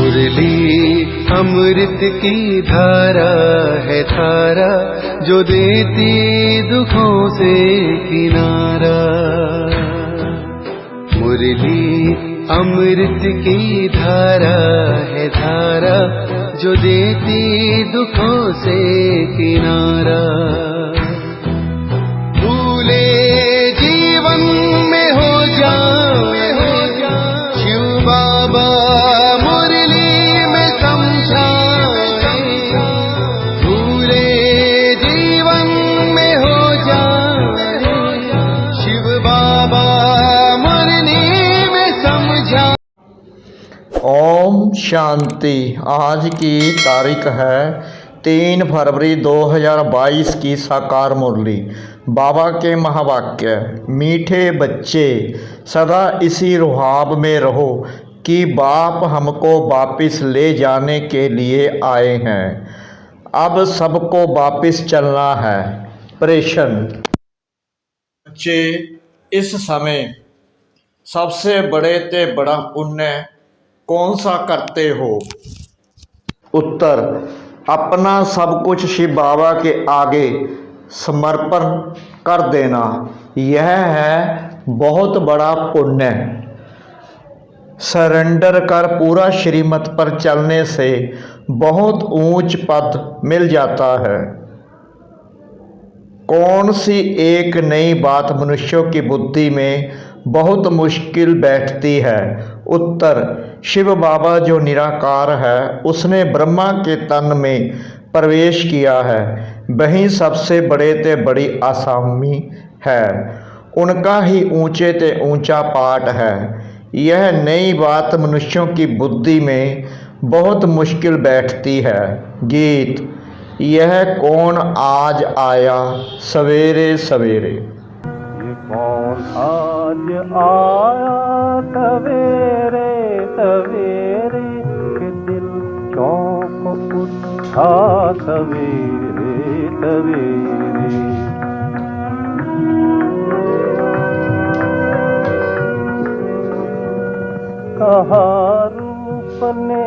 मुरली अमृत की धारा है धारा, जो देती दुखों से किनारा। मुरली अमृत की धारा है धारा, जो देती दुखों से किनारा। भूले जीवन में हो जाए शिव बाबा मुरली में समझाए। भूले जीवन में हो जाए शिव बाबा मुरली में समझा। ओम शांति। आज की तारीख है 3 फरवरी 2022 की साकार मुरली। बाबा के महावाक्य। मीठे बच्चे सदा इसी रुहाब में रहो कि बाप हमको वापिस ले जाने के लिए आए हैं। अब सबको वापिस चलना है। प्रेषण। बच्चे इस समय सबसे बड़े ते बड़ा पुण्य कौन सा करते हो? उत्तर, अपना सब कुछ शिव बाबा के आगे समर्पण कर देना। यह है बहुत बड़ा पुण्य। सरेंडर कर पूरा श्रीमत पर चलने से बहुत ऊंच पद मिल जाता है। कौन सी एक नई बात मनुष्यों की बुद्धि में बहुत मुश्किल बैठती है? उत्तर, शिव बाबा जो निराकार है उसने ब्रह्मा के तन में प्रवेश किया है, वही सबसे बड़े ते बड़ी आसामी है। उनका ही ऊंचे ते ऊंचा पाठ है। यह नई बात मनुष्यों की बुद्धि में बहुत मुश्किल बैठती है। गीत। यह कौन आज आया सवेरे सवेरे? ये कौन आज आया सवेरे सवेरे, के दिल चौंक उठा सवेरे सवेरे। कहा रूप ने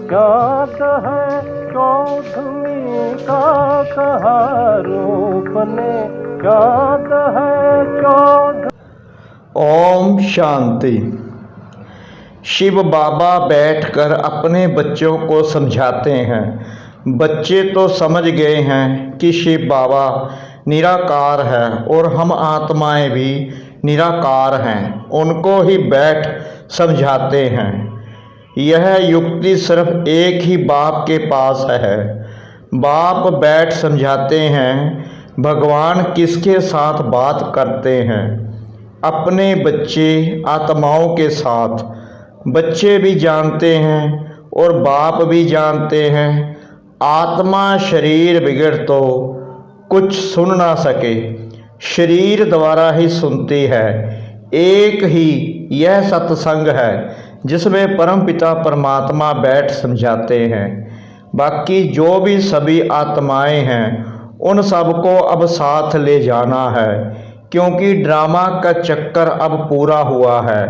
चाँद है चौधरी का, कहा रूप ने चाँद है चौधरी। ओम शांति। शिव बाबा बैठकर अपने बच्चों को समझाते हैं। बच्चे तो समझ गए हैं कि शिव बाबा निराकार है और हम आत्माएं भी निराकार हैं। उनको ही बैठ समझाते हैं। यह युक्ति सिर्फ एक ही बाप के पास है। बाप बैठ समझाते हैं। भगवान किसके साथ बात करते हैं? अपने बच्चे आत्माओं के साथ। बच्चे भी जानते हैं और बाप भी जानते हैं। आत्मा शरीर बिगड़ तो कुछ सुन ना सके, शरीर द्वारा ही सुनती है। एक ही यह सत्संग है जिसमें परमपिता परमात्मा बैठ समझाते हैं। बाकी जो भी सभी आत्माएं हैं उन सबको अब साथ ले जाना है, क्योंकि ड्रामा का चक्कर अब पूरा हुआ है।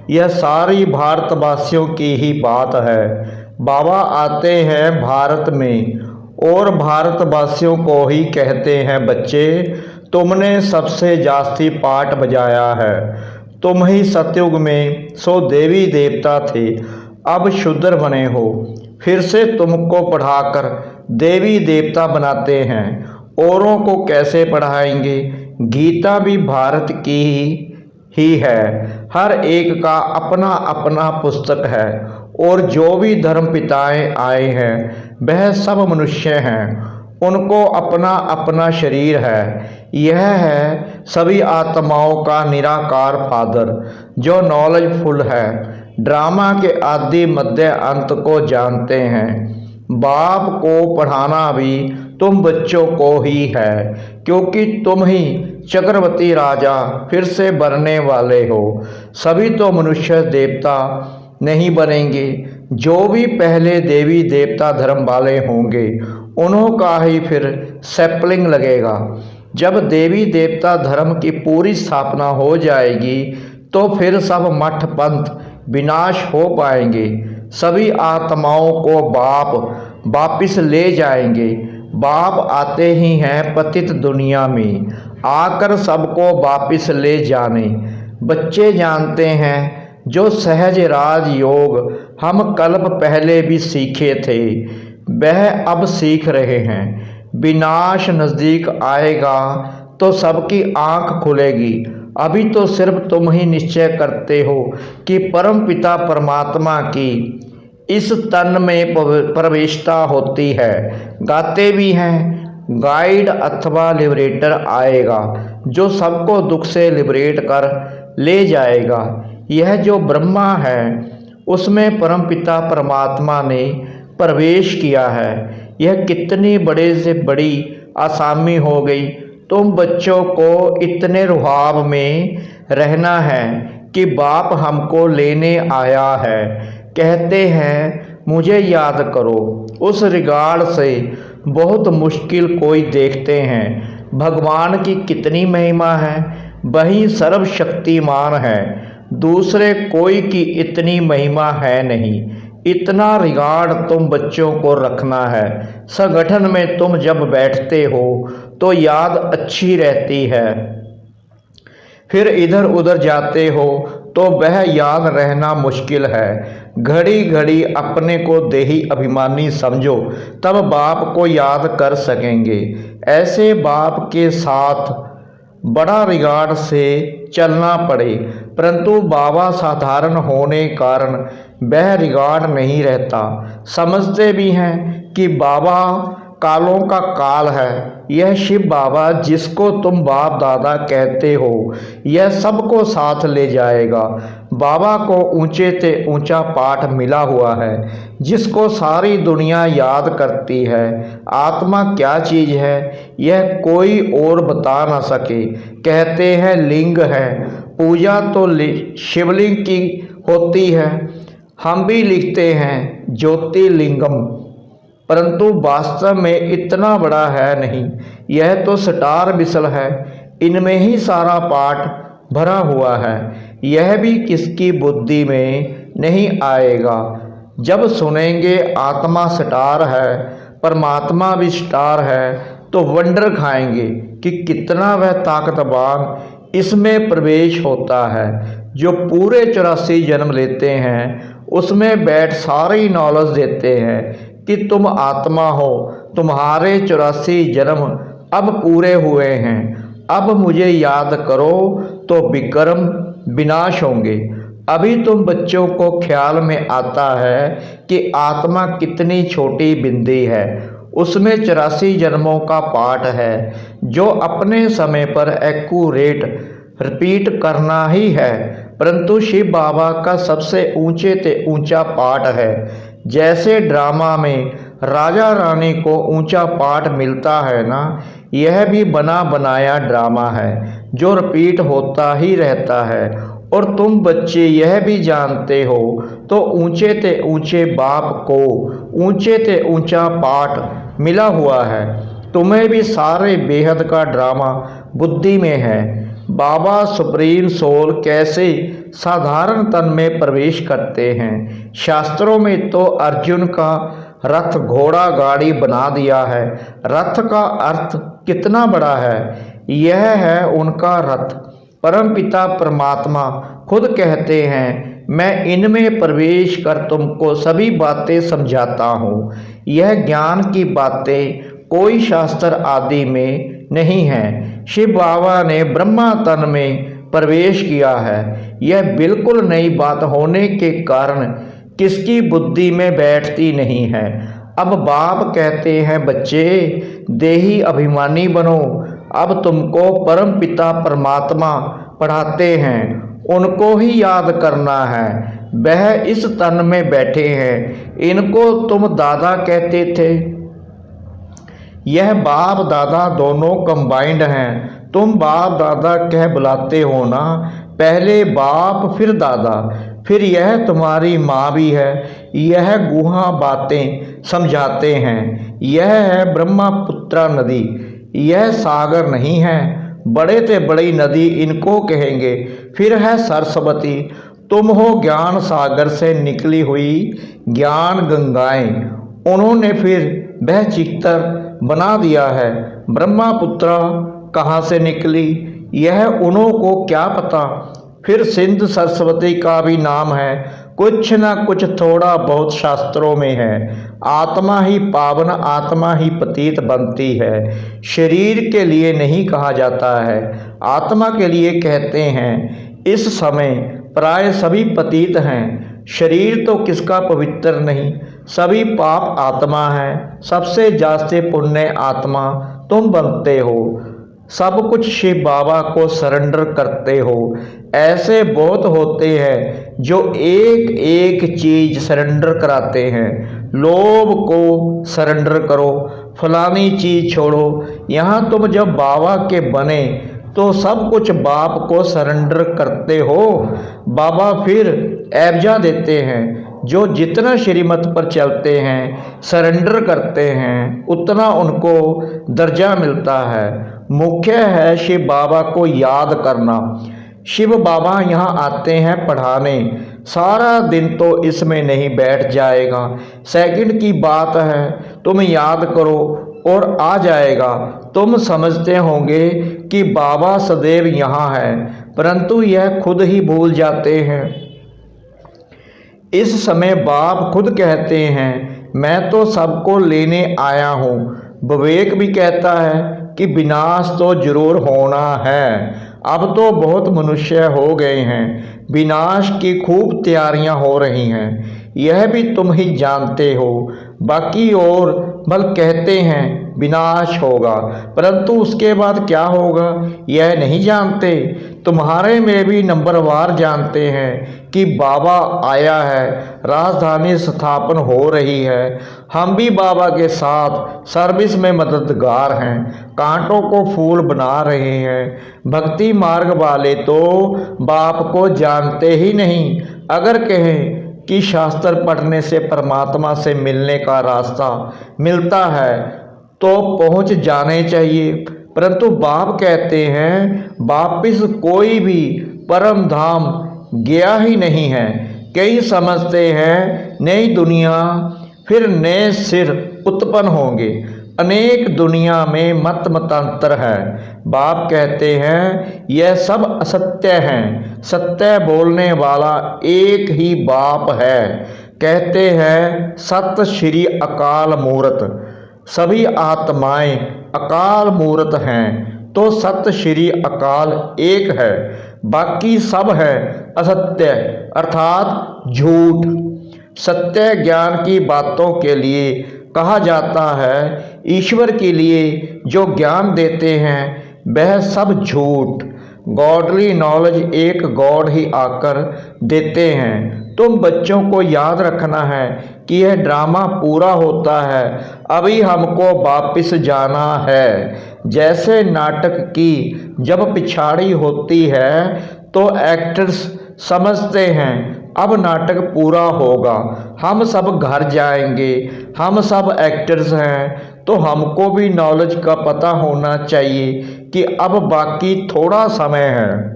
यह सारी भारतवासियों की ही बात है। बाबा आते हैं भारत में और भारतवासियों को ही कहते हैं, बच्चे तुमने सबसे जास्ती पाठ बजाया है। तुम ही सतयुग में सो देवी देवता थे, अब शूद्र बने हो। फिर से तुमको पढ़ाकर देवी देवता बनाते हैं। औरों को कैसे पढ़ाएंगे? गीता भी भारत की ही है। हर एक का अपना अपना पुस्तक है और जो भी धर्म पिताएं आए हैं वह सब मनुष्य हैं। उनको अपना अपना शरीर है। यह है सभी आत्माओं का निराकार फादर जो नॉलेजफुल है। ड्रामा के आदि मध्य अंत को जानते हैं। बाप को पढ़ाना भी तुम बच्चों को ही है, क्योंकि तुम ही चक्रवर्ती राजा फिर से बनने वाले हो। सभी तो मनुष्य देवता नहीं बनेंगे। जो भी पहले देवी देवता धर्म वाले होंगे उन्हों का ही फिर सैपलिंग लगेगा। जब देवी देवता धर्म की पूरी स्थापना हो जाएगी तो फिर सब मठ पंथ विनाश हो पाएंगे। सभी आत्माओं को बाप वापिस ले जाएंगे। बाप आते ही हैं पतित दुनिया में, आकर सबको वापिस ले जाने। बच्चे जानते हैं जो सहज राज योग हम कल्प पहले भी सीखे थे, वह अब सीख रहे हैं। विनाश नज़दीक आएगा तो सबकी आंख खुलेगी। अभी तो सिर्फ तुम ही निश्चय करते हो कि परम पिता परमात्मा की इस तन में प्रवेशता होती है। गाते भी हैं, गाइड अथवा लिबरेटर आएगा जो सबको दुख से लिबरेट कर ले जाएगा। यह जो ब्रह्मा है उसमें परमपिता परमात्मा ने प्रवेश किया है। यह कितनी बड़े से बड़ी आसामी हो गई। तुम बच्चों को इतने रुहाब में रहना है कि बाप हमको लेने आया है। कहते हैं मुझे याद करो, उस रिगार्ड से बहुत मुश्किल कोई देखते हैं। भगवान की कितनी महिमा है, वही सर्वशक्तिमान है, दूसरे कोई की इतनी महिमा है नहीं। इतना रिगार्ड तुम बच्चों को रखना है। संगठन में तुम जब बैठते हो तो याद अच्छी रहती है, फिर इधर उधर जाते हो तो वह याद रहना मुश्किल है। घड़ी घड़ी अपने को देही अभिमानी समझो, तब बाप को याद कर सकेंगे। ऐसे बाप के साथ बड़ा रिगार्ड से चलना पड़े, परंतु बाबा साधारण होने कारण वह रिगार्ड नहीं रहता। समझते भी हैं कि बाबा कालों का काल है। यह शिव बाबा जिसको तुम बाप दादा कहते हो, यह सबको साथ ले जाएगा। बाबा को ऊंचे से ऊंचा पाठ मिला हुआ है जिसको सारी दुनिया याद करती है। आत्मा क्या चीज़ है यह कोई और बता ना सके। कहते हैं लिंग है, पूजा तो शिवलिंग की होती है। हम भी लिखते हैं ज्योतिर्लिंगम, परंतु वास्तव में इतना बड़ा है नहीं। यह तो स्टार मिसल है, इनमें ही सारा पाठ भरा हुआ है। यह भी किसकी बुद्धि में नहीं आएगा। जब सुनेंगे आत्मा स्टार है, परमात्मा भी स्टार है, तो वंडर खाएंगे कि कितना वह ताकतवान इसमें प्रवेश होता है। जो पूरे 84 जन्म लेते हैं उसमें बैठ सारी नॉलेज देते हैं कि तुम आत्मा हो, तुम्हारे 84 जन्म अब पूरे हुए हैं। अब मुझे याद करो तो विक्रम विनाश होंगे। अभी तुम बच्चों को ख्याल में आता है कि आत्मा कितनी छोटी बिंदी है, उसमें 84 जन्मों का पाठ है जो अपने समय पर एक्यूरेट रिपीट करना ही है। परंतु शिव बाबा का सबसे ऊंचे से ऊंचा पाठ है। जैसे ड्रामा में राजा रानी को ऊंचा पाठ मिलता है ना, यह भी बना बनाया ड्रामा है जो रिपीट होता ही रहता है। और तुम बच्चे यह भी जानते हो तो ऊंचे से ऊंचे बाप को ऊंचे से ऊंचा पाठ मिला हुआ है। तुम्हें भी सारे बेहद का ड्रामा बुद्धि में है। बाबा सुप्रीम सोल कैसे साधारण तन में प्रवेश करते हैं। शास्त्रों में तो अर्जुन का रथ घोड़ा गाड़ी बना दिया है। रथ का अर्थ कितना बड़ा है, यह है उनका रथ। परमपिता परमात्मा खुद कहते हैं मैं इनमें प्रवेश कर तुमको सभी बातें समझाता हूँ। यह ज्ञान की बातें कोई शास्त्र आदि में नहीं है। शिव बाबा ने ब्रह्मा तन में प्रवेश किया है। यह बिल्कुल नई बात होने के कारण किसकी बुद्धि में बैठती नहीं है। अब बाप कहते हैं बच्चे देही अभिमानी बनो। अब तुमको परम पिता परमात्मा पढ़ाते हैं, उनको ही याद करना है। वह इस तन में बैठे हैं। इनको तुम दादा कहते थे, यह बाप दादा दोनों कंबाइंड हैं। तुम बाप दादा कह बुलाते हो ना, पहले बाप फिर दादा, फिर यह तुम्हारी माँ भी है। यह गुहा बातें समझाते हैं। यह है ब्रह्मपुत्रा नदी, यह सागर नहीं है। बड़े से बड़ी नदी इनको कहेंगे। फिर है सरस्वती, तुम हो ज्ञान सागर से निकली हुई ज्ञान गंगाएं। उन्होंने फिर वह चित्तर बना दिया है। ब्रह्मपुत्रा कहाँ से निकली यह उन्हों को क्या पता। फिर सिंध सरस्वती का भी नाम है, कुछ न कुछ थोड़ा बहुत शास्त्रों में है। आत्मा ही पावन, आत्मा ही पतित बनती है। शरीर के लिए नहीं कहा जाता है, आत्मा के लिए कहते हैं। इस समय प्राय सभी पतित हैं। शरीर तो किसका पवित्र नहीं, सभी पाप आत्मा है। सबसे जास्ते पुण्य आत्मा तुम बनते हो। सब कुछ शिव बाबा को सरेंडर करते हो। ऐसे बहुत होते हैं जो एक एक चीज सरेंडर कराते हैं। लोभ को सरेंडर करो, फलानी चीज छोड़ो। यहाँ तुम जब बाबा के बने तो सब कुछ बाप को सरेंडर करते हो। बाबा फिर एवजा देते हैं। जो जितना श्रीमत पर चलते हैं, सरेंडर करते हैं, उतना उनको दर्जा मिलता है। मुख्य है शिव बाबा को याद करना। शिव बाबा यहाँ आते हैं पढ़ाने। सारा दिन तो इसमें नहीं बैठ जाएगा, सेकंड की बात है। तुम याद करो और आ जाएगा। तुम समझते होंगे कि बाबा सदैव यहाँ है, परंतु यह खुद ही भूल जाते हैं। इस समय बाप खुद कहते हैं, मैं तो सबको लेने आया हूँ। विवेक भी कहता है कि विनाश तो जरूर होना है। अब तो बहुत मनुष्य हो गए हैं, विनाश की खूब तैयारियां हो रही हैं। यह भी तुम ही जानते हो। बाकी और बल कहते हैं विनाश होगा, परंतु उसके बाद क्या होगा यह नहीं जानते। तुम्हारे में भी नंबरवार जानते हैं कि बाबा आया है, राजधानी स्थापन हो रही है। हम भी बाबा के साथ सर्विस में मददगार हैं, कांटों को फूल बना रहे हैं। भक्ति मार्ग वाले तो बाप को जानते ही नहीं। अगर कहें कि शास्त्र पढ़ने से परमात्मा से मिलने का रास्ता मिलता है तो पहुंच जाने चाहिए, परंतु बाप कहते हैं वापिस कोई भी परम धाम गया ही नहीं है। कई समझते हैं नई दुनिया, फिर नए सिर उत्पन्न होंगे। अनेक दुनिया में मत मतांतर है। बाप कहते हैं यह सब असत्य हैं, सत्य बोलने वाला एक ही बाप है। कहते हैं सत श्री अकाल मूर्त। सभी आत्माएं अकाल मूर्त हैं, तो सत श्री अकाल एक है, बाकी सब है असत्य अर्थात झूठ। सत्य ज्ञान की बातों के लिए कहा जाता है, ईश्वर के लिए जो ज्ञान देते हैं वह सब झूठ। गॉडली नॉलेज एक गॉड ही आकर देते हैं। तुम बच्चों को याद रखना है कि यह ड्रामा पूरा होता है, अभी हमको वापिस जाना है। जैसे नाटक की जब पिछाड़ी होती है तो एक्टर्स समझते हैं अब नाटक पूरा होगा, हम सब घर जाएंगे। हम सब एक्टर्स हैं तो हमको भी नॉलेज का पता होना चाहिए कि अब बाकी थोड़ा समय है।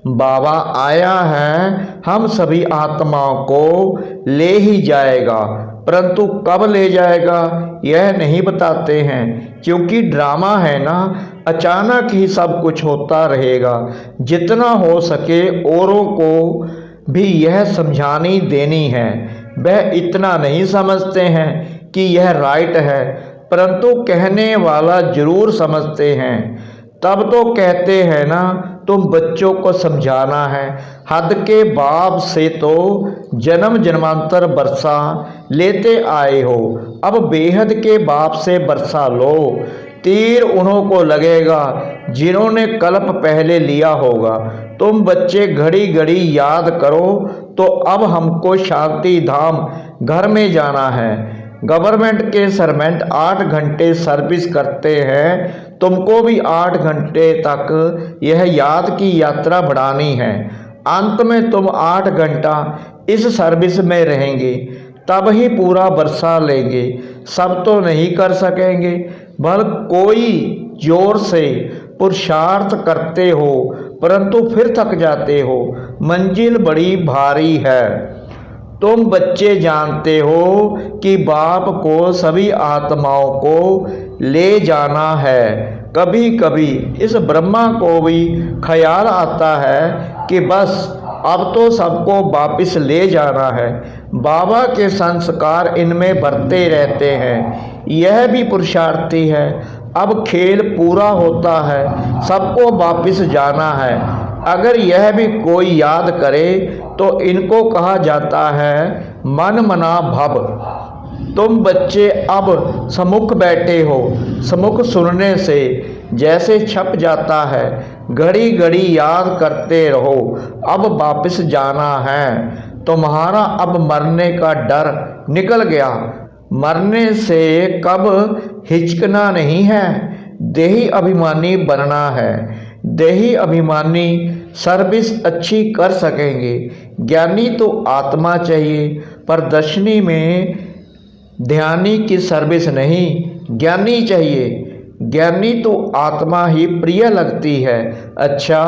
बाबा आया है, हम सभी आत्माओं को ले ही जाएगा, परंतु कब ले जाएगा यह नहीं बताते हैं, क्योंकि ड्रामा है ना, अचानक ही सब कुछ होता रहेगा। जितना हो सके औरों को भी यह समझानी देनी है। वह इतना नहीं समझते हैं कि यह राइट है, परंतु कहने वाला जरूर समझते हैं। तब तो कहते हैं ना, तुम बच्चों को समझाना है। हद के बाप से तो जन्म जन्मांतर बरसा लेते आए हो, अब बेहद के बाप से बरसा लो। तीर उन्हों को लगेगा जिन्होंने कल्प पहले लिया होगा। तुम बच्चे घड़ी घड़ी याद करो तो अब हमको शांति धाम घर में जाना है। गवर्नमेंट के सर्वेंट 8 घंटे सर्विस करते हैं, तुमको भी 8 घंटे तक यह याद की यात्रा बढ़ानी है। अंत में तुम 8 घंटा इस सर्विस में रहेंगे, तब ही पूरा बरसा लेंगे। सब तो नहीं कर सकेंगे, भल कोई जोर से पुरुषार्थ करते हो, परंतु फिर थक जाते हो। मंजिल बड़ी भारी है। तुम बच्चे जानते हो कि बाप को सभी आत्माओं को ले जाना है। कभी कभी इस ब्रह्मा को भी ख्याल आता है कि बस अब तो सबको वापस ले जाना है। बाबा के संस्कार इनमें बढ़ते रहते हैं। यह भी पुरुषार्थी है। अब खेल पूरा होता है, सबको वापस जाना है। अगर यह भी कोई याद करे तो इनको कहा जाता है मन मना भव। तुम बच्चे अब सम्मुख बैठे हो। सम्मुख सुनने से जैसे छप जाता है, घड़ी घड़ी याद करते रहो। अब वापस जाना है। तुम्हारा अब मरने का डर निकल गया। मरने से कब हिचकना नहीं है। देही अभिमानी बनना है। देही अभिमानी सर्विस अच्छी कर सकेंगे। ज्ञानी तो आत्मा चाहिए, पर दर्शनी में ध्यानी की सर्विस नहीं, ज्ञानी चाहिए। ज्ञानी तो आत्मा ही प्रिय लगती है। अच्छा,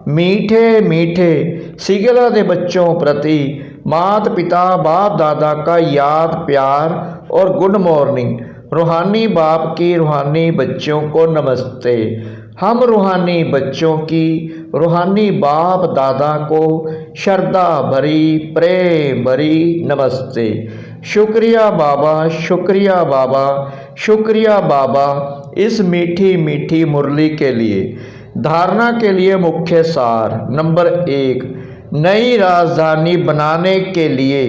मीठे मीठे सिगला दे बच्चों प्रति मात पिता बाप दादा का याद प्यार और गुड मॉर्निंग। रूहानी बाप की रूहानी बच्चों को नमस्ते। हम रूहानी बच्चों की रूहानी बाप दादा को श्रद्धा भरी प्रेम भरी नमस्ते। शुक्रिया बाबा, शुक्रिया बाबा, शुक्रिया बाबा इस मीठी मीठी मुरली के लिए। धारणा के लिए मुख्य सार नंबर 1, नई राजधानी बनाने के लिए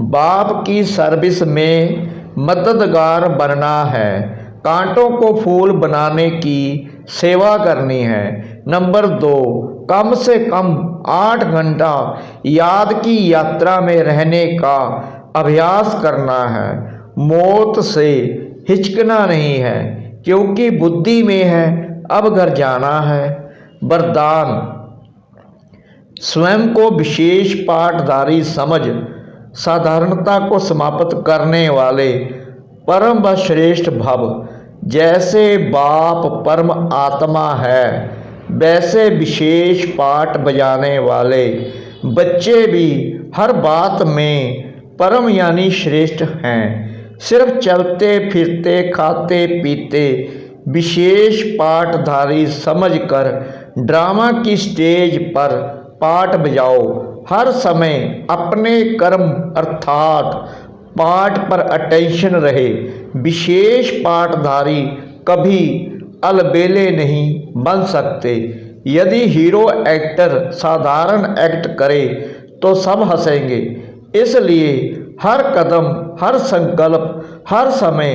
बाप की सर्विस में मददगार बनना है। कांटों को फूल बनाने की सेवा करनी है। नंबर 2, कम से कम 8 घंटा याद की यात्रा में रहने का अभ्यास करना है। मौत से हिचकना नहीं है, क्योंकि बुद्धि में है अब घर जाना है। वरदान, स्वयं को विशेष पाठधारी समझ साधारणता को समाप्त करने वाले परम व श्रेष्ठ भव। जैसे बाप परम आत्मा है, वैसे विशेष पाठ बजाने वाले बच्चे भी हर बात में परम यानी श्रेष्ठ हैं। सिर्फ चलते फिरते खाते पीते विशेष पाठधारी समझकर ड्रामा की स्टेज पर पाठ बजाओ। हर समय अपने कर्म अर्थात पाठ पर अटेंशन रहे। विशेष पाठधारी कभी अलबेले नहीं बन सकते। यदि हीरो एक्टर साधारण एक्ट करे तो सब हंसेंगे। इसलिए हर कदम, हर संकल्प, हर समय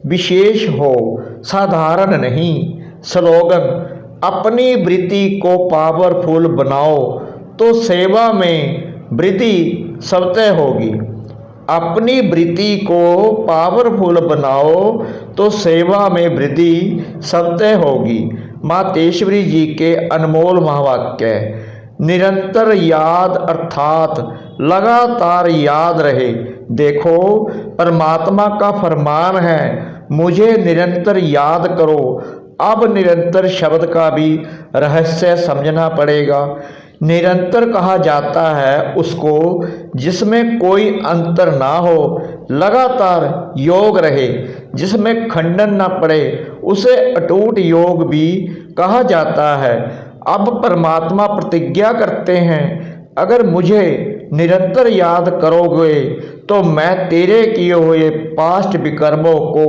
विशेष हो, साधारण नहीं। स्लोगन, अपनी वृत्ति को पावरफुल बनाओ तो सेवा में वृद्धि स्वतः होगी। अपनी वृत्ति को पावरफुल बनाओ तो सेवा में वृद्धि स्वतः होगी। मातेश्वरी जी के अनमोल महावाक्य। निरंतर याद अर्थात लगातार याद रहे। देखो, परमात्मा का फरमान है, मुझे निरंतर याद करो। अब निरंतर शब्द का भी रहस्य समझना पड़ेगा। निरंतर कहा जाता है उसको जिसमें कोई अंतर ना हो, लगातार योग रहे, जिसमें खंडन ना पड़े, उसे अटूट योग भी कहा जाता है। अब परमात्मा प्रतिज्ञा करते हैं, अगर मुझे निरंतर याद करोगे तो मैं तेरे किए हुए पास्ट विकर्मों को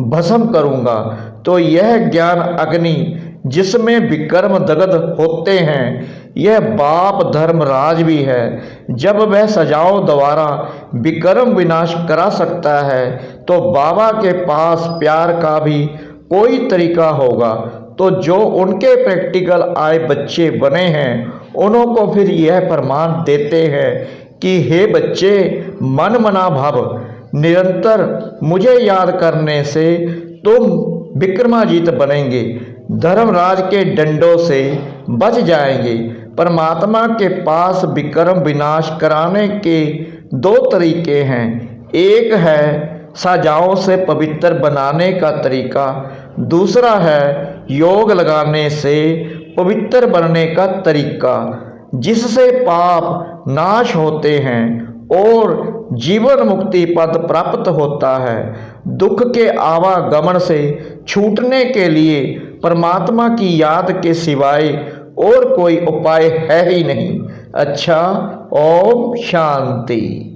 भस्म करूँगा। तो यह ज्ञान अग्नि जिसमें विकर्म दग्ध होते हैं, यह बाप धर्मराज भी है। जब वह सजाओ द्वारा विकर्म विनाश करा सकता है, तो बाबा के पास प्यार का भी कोई तरीका होगा। तो जो उनके प्रैक्टिकल आए बच्चे बने हैं, उनको फिर यह प्रमाण देते हैं कि हे बच्चे, मन मना भव, निरंतर मुझे याद करने से तुम विक्रमाजीत बनेंगे, धर्मराज के डंडों से बच जाएंगे। परमात्मा के पास विक्रम विनाश कराने के 2 तरीके हैं। एक है सजाओं से पवित्र बनाने का तरीका, दूसरा है योग लगाने से पवित्र बनने का तरीका, जिससे पाप नाश होते हैं और जीवन मुक्ति पद प्राप्त होता है। दुख के आवागमन से छूटने के लिए परमात्मा की याद के सिवाय और कोई उपाय है ही नहीं। अच्छा, ओम शांति।